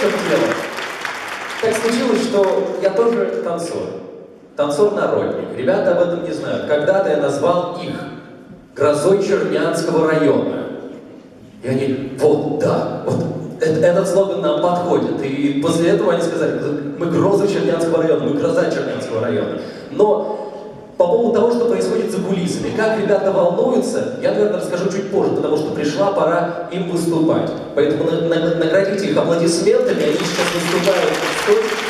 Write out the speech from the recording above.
чем дело? Так случилось, что я тоже танцор. Танцор-народник. Ребята об этом не знают. Когда-то я назвал их грозой Чернянского района. И они, вот, да, вот этот слоган нам подходит. И после этого они сказали, мы гроза Чернянского района, мы гроза Чернянского района. Но по поводу того, что происходит за кулисами, как ребята волнуются, я, наверное, расскажу чуть позже, потому что пришла пора им выступать. Поэтому наградите их аплодисментами, они сейчас выступают в стойке.